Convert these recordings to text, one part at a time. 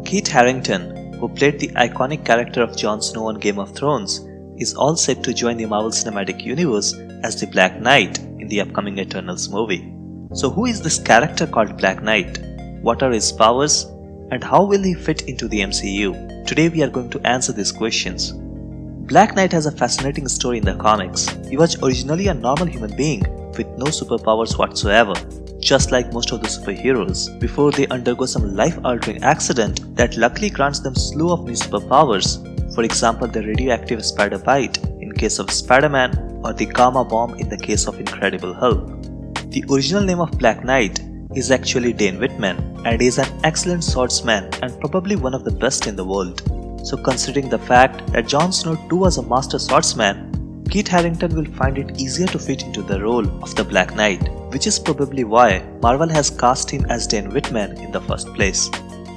Kit Harrington, who played the iconic character of Jon Snow on Game of Thrones, is all set to join the Marvel Cinematic Universe as the Black Knight in the upcoming Eternals movie. So who is this character called Black Knight? What are his powers? And how will he fit into the MCU? Today we are going to answer these questions. Black Knight has a fascinating story in the comics. He was originally a normal human being with no superpowers whatsoever, just like most of the superheroes, before they undergo some life-altering accident that luckily grants them slew of new superpowers. For example, the radioactive spider bite in case of Spider-Man or the gamma bomb in the case of Incredible Hulk. The original name of Black Knight is actually Dane Whitman, and he is an excellent swordsman and probably one of the best in the world. So considering the fact that Jon Snow too was a master swordsman, Kit Harrington will find it easier to fit into the role of the Black Knight, which is probably why Marvel has cast him as Dane Whitman in the first place.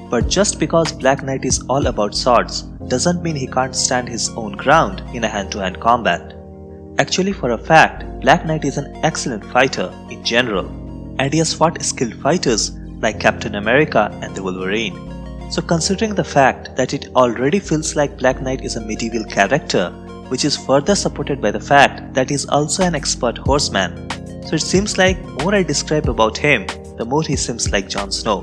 But just because Black Knight is all about swords doesn't mean he can't stand his own ground in a hand-to-hand combat. Actually, for a fact, Black Knight is an excellent fighter in general, and he has fought skilled fighters like Captain America and the Wolverine. So considering the fact that it already feels like Black Knight is a medieval character, which is further supported by the fact that he is also an expert horseman. So it seems like more I describe about him, the more he seems like Jon Snow.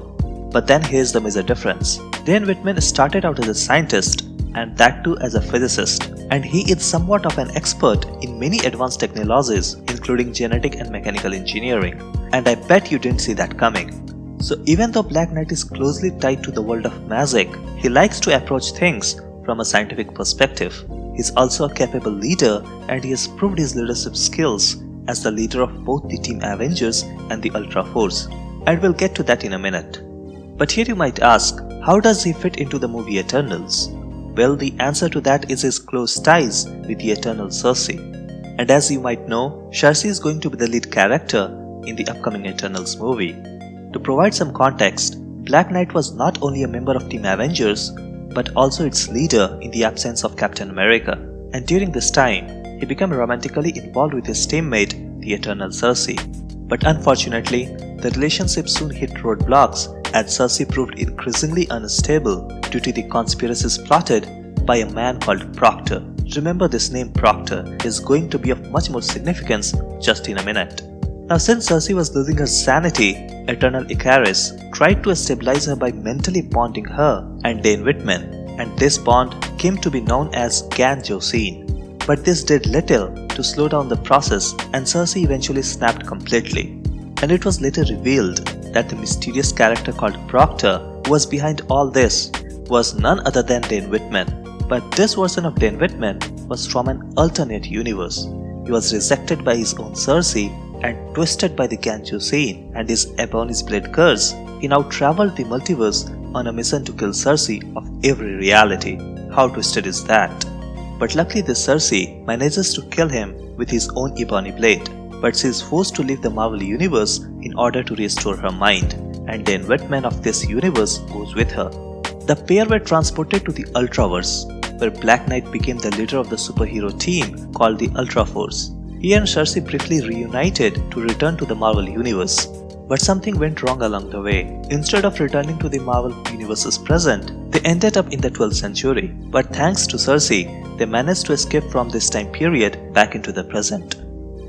But then here's the major difference. Dane Whitman started out as a scientist, and that too as a physicist, and he is somewhat of an expert in many advanced technologies including genetic and mechanical engineering, and I bet you didn't see that coming. So even though Black Knight is closely tied to the world of magic, he likes to approach things from a scientific perspective. He is also a capable leader, and he has proved his leadership skills as the leader of both the Team Avengers and the Ultra Force, and we'll get to that in a minute. But here you might ask, how does he fit into the movie Eternals? Well, the answer to that is his close ties with the Eternal Sersi. And as you might know, Sersi is going to be the lead character in the upcoming Eternals movie. To provide some context, Black Knight was not only a member of Team Avengers, but also its leader in the absence of Captain America. And during this time, he became romantically involved with his teammate, the Eternal Sersi. But unfortunately, the relationship soon hit roadblocks as Sersi proved increasingly unstable due to the conspiracies plotted by a man called Proctor. Remember, this name Proctor is going to be of much more significance just in a minute. Now, since Sersi was losing her sanity, Eternal Icarus tried to stabilize her by mentally bonding her and Dane Whitman, and this bond came to be known as Gan-Joseon. But this did little to slow down the process, and Sersi eventually snapped completely. And it was later revealed that the mysterious character called Proctor, who was behind all this, was none other than Dane Whitman. But this version of Dane Whitman was from an alternate universe. He was rejected by his own Sersi and twisted by the Gan-Joseon and his Ebony's Blade curse. He now traveled the multiverse on a mission to kill Sersi of every reality. How twisted is that? But luckily this Sersi manages to kill him with his own Ebony Blade, but she is forced to leave the Marvel Universe in order to restore her mind, and Dane Whitman of this universe goes with her. The pair were transported to the Ultraverse, where Black Knight became the leader of the superhero team called the Ultra Force. He and Sersi briefly reunited to return to the Marvel Universe, but something went wrong along the way. Instead of returning to the Marvel Universe's present, they ended up in the 12th century, but thanks to Sersi, they managed to escape from this time period back into the present.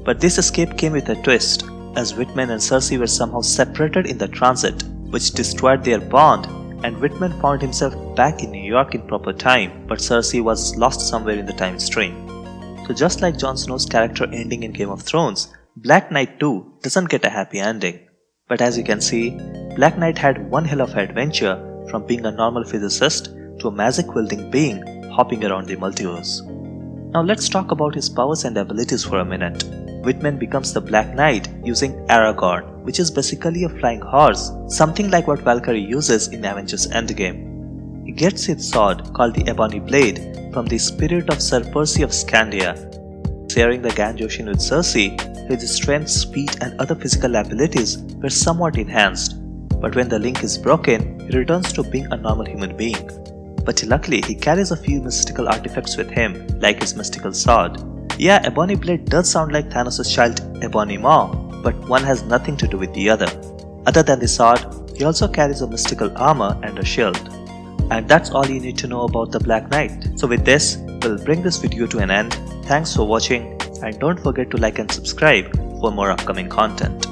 But this escape came with a twist, as Whitman and Sersi were somehow separated in the transit, which destroyed their bond, and Whitman found himself back in New York in proper time, but Sersi was lost somewhere in the time stream. So just like Jon Snow's character ending in Game of Thrones, Black Knight too doesn't get a happy ending. But as you can see, Black Knight had one hell of an adventure from being a normal physicist to a magic-wielding being hopping around the multiverse. Now let's talk about his powers and abilities for a minute. Whitman becomes the Black Knight using Aragorn, which is basically a flying horse, something like what Valkyrie uses in Avengers Endgame. He gets his sword called the Ebony Blade from the spirit of Sir Percy of Scandia. Sharing the Gan-Joseon with Sersi, his strength, speed and other physical abilities were somewhat enhanced, but when the link is broken, he returns to being a normal human being. But luckily, he carries a few mystical artifacts with him, like his mystical sword. Yeah, Ebony Blade does sound like Thanos' child Ebony Maw, but one has nothing to do with the other. Other than the sword, he also carries a mystical armor and a shield. And that's all you need to know about the Black Knight. So with this, we'll bring this video to an end. Thanks for watching and don't forget to like and subscribe for more upcoming content.